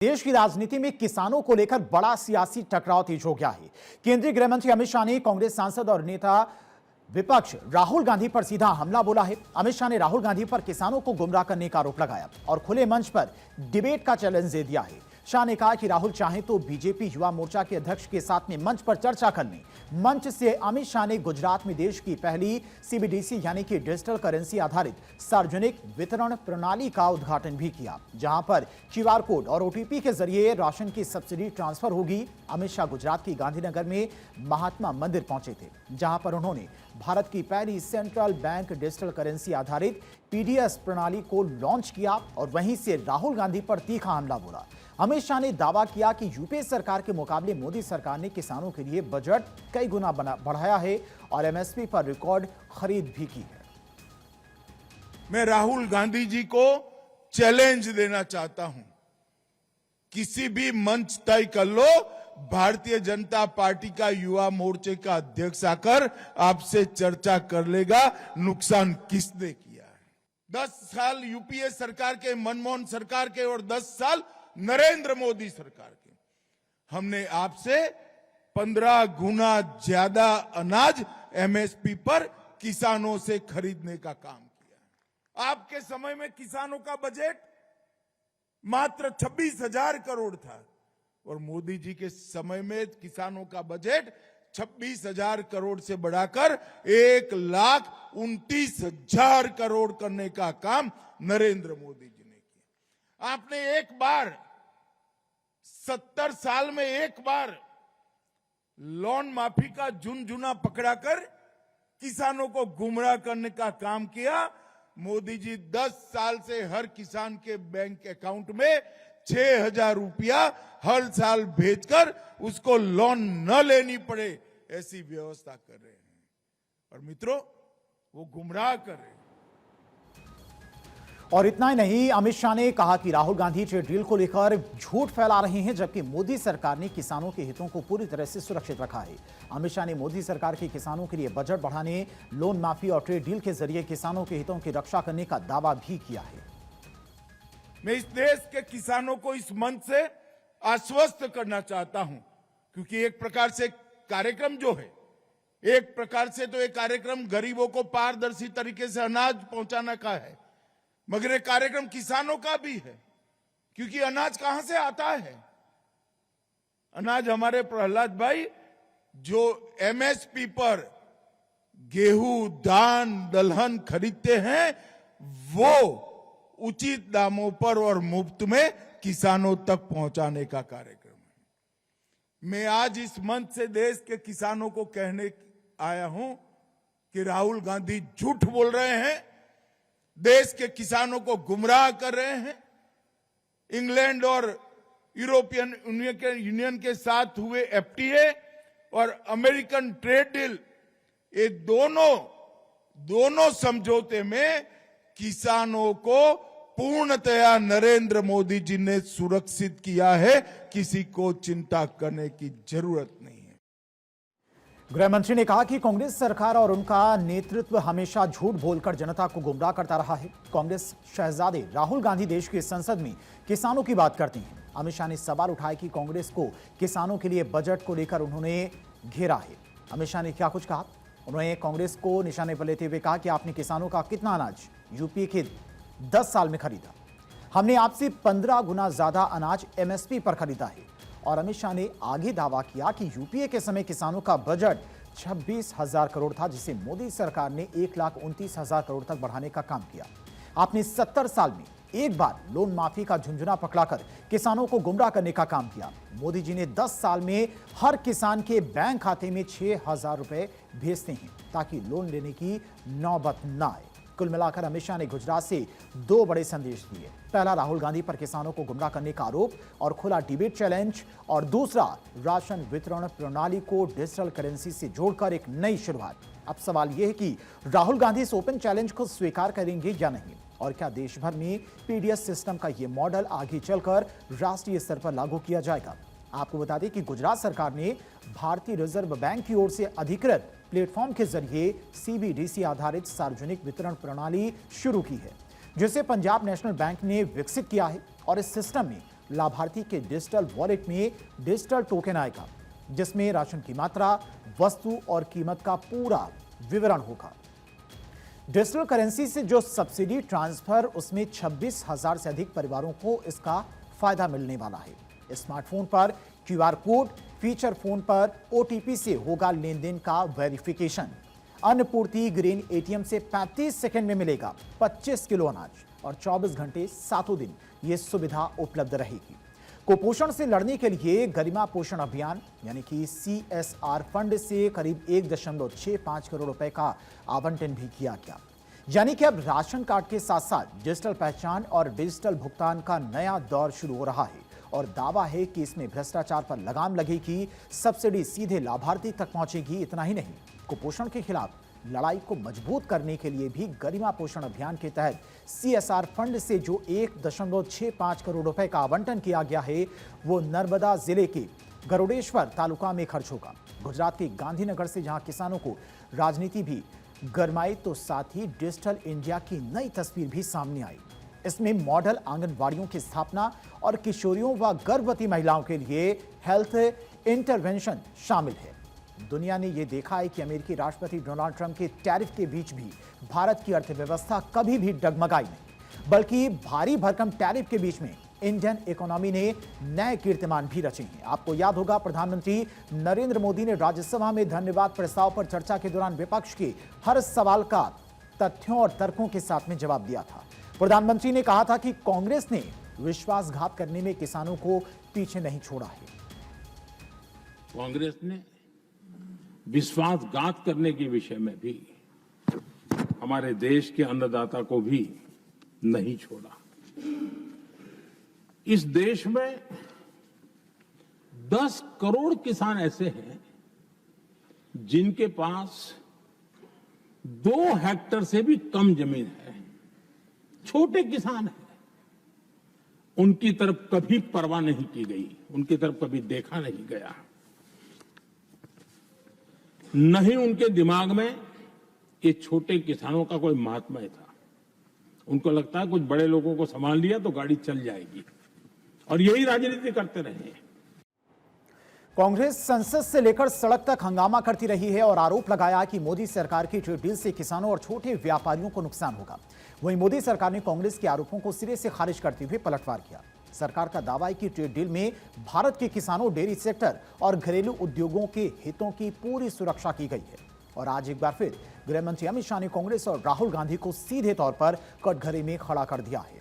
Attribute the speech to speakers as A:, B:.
A: देश की राजनीति में किसानों को लेकर बड़ा सियासी टकराव तेज हो गया है। केंद्रीय गृह मंत्री अमित शाह ने कांग्रेस सांसद और नेता विपक्ष राहुल गांधी पर सीधा हमला बोला है। अमित शाह ने राहुल गांधी पर किसानों को गुमराह करने का आरोप लगाया और खुले मंच पर डिबेट का चैलेंज दे दिया है। शाह ने कहा कि राहुल चाहें तो बीजेपी युवा मोर्चा के अध्यक्ष के साथ में मंच पर चर्चा कर लें। मंच से अमित शाह ने गुजरात में देश की पहली सीबीडीसी यानी कि डिजिटल करेंसी आधारित सार्वजनिक वितरण प्रणाली का उद्घाटन भी किया, जहां पर क्यूआर कोड और ओटीपी के जरिए राशन की सब्सिडी ट्रांसफर होगी। अमित शाह गुजरात की गांधीनगर में महात्मा मंदिर पहुंचे थे, जहां पर उन्होंने भारत की पहली सेंट्रल बैंक डिजिटल करेंसी आधारित पीडीएस प्रणाली को लॉन्च किया और वहीं से राहुल गांधी पर तीखा हमला बोला। अमित शाह ने दावा किया कि यूपीए सरकार के मुकाबले मोदी सरकार ने किसानों के लिए बजट कई गुना बढ़ाया है और एमएसपी पर रिकॉर्ड खरीद भी की है।
B: मैं राहुल गांधी जी को चैलेंज देना चाहता हूं, किसी भी मंच तय कर लो, भारतीय जनता पार्टी का युवा मोर्चे का अध्यक्ष आकर आपसे चर्चा कर लेगा नुकसान किसने किया है। 10 साल यूपीए सरकार के, मनमोहन सरकार के और 10 साल नरेंद्र मोदी सरकार के, हमने आपसे 15 गुना ज्यादा अनाज एमएसपी पर किसानों से खरीदने का काम किया। आपके समय में किसानों का बजट मात्र 26,000 करोड़ था और मोदी जी के समय में किसानों का बजट 26,000 करोड़ से बढ़ाकर 1,29,000 करोड़ करने का काम नरेंद्र मोदी जी ने किया। आपने एक बार 70 साल में एक बार लोन माफी का झुनझुना पकड़ाकर किसानों को गुमराह करने का काम किया। मोदी जी 10 साल से हर किसान के बैंक अकाउंट में 6,000 रुपया हर साल भेजकर उसको लोन न लेनी पड़े ऐसी व्यवस्था कर रहे हैं। और मित्रों, वो गुमराह कर रहे हैं।
A: और इतना ही नहीं, अमित शाह ने कहा कि राहुल गांधी ट्रेड डील को लेकर झूठ फैला रहे हैं, जबकि मोदी सरकार ने किसानों के हितों को पूरी तरह से सुरक्षित रखा है। अमित शाह ने मोदी सरकार के किसानों के लिए बजट बढ़ाने, लोन माफी और ट्रेड डील के जरिए किसानों के हितों की रक्षा करने का दावा भी किया है।
B: मैं इस देश के किसानों को इस मंच से आश्वस्त करना चाहता हूं, क्योंकि एक प्रकार से कार्यक्रम जो है, एक प्रकार से तो एक कार्यक्रम गरीबों को पारदर्शी तरीके से अनाज पहुंचाने का है, मगर एक कार्यक्रम किसानों का भी है, क्योंकि अनाज कहां से आता है? अनाज हमारे प्रहलाद भाई जो एमएसपी पर गेहूं, धान, दलहन खरीदते हैं, वो उचित दामों पर और मुफ्त में किसानों तक पहुंचाने का कार्यक्रम है। मैं आज इस मंच से देश के किसानों को कहने आया हूं कि राहुल गांधी झूठ बोल रहे हैं, देश के किसानों को गुमराह कर रहे हैं। इंग्लैंड और यूरोपियन यूनियन के साथ हुए एफटीए और अमेरिकन ट्रेड डील, ये दोनों समझौते में किसानों को पूर्णतया नरेंद्र मोदी जी ने सुरक्षित किया है, किसी को चिंता करने की जरूरत नहीं है।
A: गृह मंत्री ने कहा कि कांग्रेस सरकार और उनका नेतृत्व हमेशा झूठ बोलकर जनता को गुमराह करता रहा है। कांग्रेस शहजादे राहुल गांधी देश की संसद में किसानों की बात करती हैं। अमित शाह ने सवाल उठाया कि कांग्रेस को किसानों के लिए बजट को लेकर उन्होंने घेरा है। अमित शाह ने क्या कुछ कहा? उन्होंने कांग्रेस को निशाने पर लेते हुए कहा कि आपने किसानों का कितना अनाज यूपीए के 10 साल में खरीदा? हमने आपसे 15 गुना ज्यादा अनाज एमएसपी पर खरीदा है। और अमित शाह ने आगे दावा किया कि यूपीए के समय किसानों का बजट 26,000 करोड़ था, जिसे मोदी सरकार ने 1,29,000 करोड़ तक बढ़ाने का काम किया। आपने 70 साल में एक बार लोन माफी का झुंझुना पकड़ाकर किसानों को गुमराह करने का काम किया। मोदी जी ने 10 साल में हर किसान के बैंक खाते में 6,000 रुपए भेजते हैं ताकि लोन लेने की नौबत न आए। कुल मिलाकर अमित शाह ने गुजरात से 2 बड़े संदेश दिए। पहला, राहुल गांधी पर किसानों को गुमराह करने का आरोप और खुला डिबेट चैलेंज, और दूसरा, राशन वितरण प्रणाली को डिजिटल करेंसी से जोड़कर एक नई शुरुआत। अब सवाल यह है कि राहुल गांधी इस ओपन चैलेंज को स्वीकार करेंगे या नहीं, और क्या देश भर में पीडीएस सिस्टम का यह मॉडल आगे चलकर राष्ट्रीय स्तर पर लागू किया जाएगा। आपको बता दें कि गुजरात सरकार ने भारतीय रिजर्व बैंक की ओर से अधिकृत प्लेटफॉर्म के जरिए सीबीडीसी आधारित सार्वजनिक वितरण प्रणाली शुरू की है, जिसे पंजाब नेशनल बैंक ने विकसित किया है। और इस सिस्टम में लाभार्थी के डिजिटल वॉलेट में डिजिटल टोकन आएगा, जिसमें राशन की मात्रा, वस्तु और कीमत का पूरा विवरण होगा। डिजिटल करेंसी से जो सब्सिडी ट्रांसफर, उसमें 26,000 से अधिक परिवारों को इसका फायदा मिलने वाला है। स्मार्टफोन पर क्यूआर कोड, फीचर फोन पर ओटीपी से होगा लेन देन का वेरिफिकेशन। अन्नपूर्ति ग्रेन एटीएम से 35 सेकंड में मिलेगा 25 किलो अनाज और 24 घंटे 7 दिन ये सुविधा उपलब्ध रहेगी। कुपोषण से लड़ने के लिए गरिमा पोषण अभियान यानी कि CSR फंड से करीब 1.65 करोड़ रुपए का आवंटन भी किया गया। यानी कि अब राशन कार्ड के साथ साथ डिजिटल पहचान और डिजिटल भुगतान का नया दौर शुरू हो रहा है और दावा है कि इसमें भ्रष्टाचार पर लगाम लगेगी, सब्सिडी सीधे लाभार्थी तक पहुंचेगी। इतना ही नहीं, कुपोषण के खिलाफ लड़ाई को मजबूत करने के लिए भी गरिमा पोषण अभियान के तहत CSR फंड से जो 1.65 करोड़ रुपए का आवंटन किया गया है, वो नर्मदा जिले के गरुड़ेश्वर तालुका में खर्च होगा। गुजरात के गांधीनगर से जहां किसानों को राजनीति भी गरमाई, तो साथ ही डिजिटल इंडिया की नई तस्वीर भी सामने आई। इसमें मॉडल आंगनबाड़ियों की स्थापना और किशोरियों व गर्भवती महिलाओं के लिए हेल्थ इंटरवेंशन शामिल है। दुनिया ने यह देखा है कि अमेरिकी राष्ट्रपति डोनाल्ड ट्रंप के टैरिफ के बीच भी भारत की अर्थव्यवस्था कभी भी डगमगाई नहीं, बल्कि भारी भरकम टैरिफ के बीच में इंडियन इकोनॉमी ने नए कीर्तिमान भी रचे हैं। आपको याद होगा, प्रधानमंत्री नरेंद्र मोदी ने राज्यसभा में धन्यवाद प्रस्ताव पर चर्चा के दौरान विपक्ष के हर सवाल का तथ्यों और तर्कों के साथ में जवाब दिया था। प्रधानमंत्री ने कहा था कि कांग्रेस ने विश्वासघात करने में किसानों को पीछे नहीं छोड़ा है।
C: कांग्रेस ने विश्वासघात करने के विषय में भी हमारे देश के अन्नदाता को भी नहीं छोड़ा। इस देश में 10 करोड़ किसान ऐसे हैं जिनके पास 2 हेक्टेयर से भी कम जमीन है, छोटे किसान हैं। उनकी तरफ कभी परवाह नहीं की गई, उनकी तरफ कभी देखा नहीं गया, नहीं उनके दिमाग में ये छोटे किसानों का कोई महात्मा था। उनको लगता है कुछ बड़े लोगों को संभाल लिया तो गाड़ी चल जाएगी, और यही राजनीति करते रहे।
A: कांग्रेस संसद से लेकर सड़क तक हंगामा करती रही है और आरोप लगाया कि मोदी सरकार की ट्रेड डील से किसानों और छोटे व्यापारियों को नुकसान होगा। वहीं मोदी सरकार ने कांग्रेस के आरोपों को सिरे से खारिज करते हुए पलटवार किया। सरकार का दावा है कि ट्रेड डील में भारत के किसानों, डेयरी सेक्टर और घरेलू उद्योगों के हितों की पूरी सुरक्षा की गई है। और आज एक बार फिर गृह मंत्री अमित शाह ने कांग्रेस और राहुल गांधी को सीधे तौर पर कटघरे में खड़ा कर दिया है।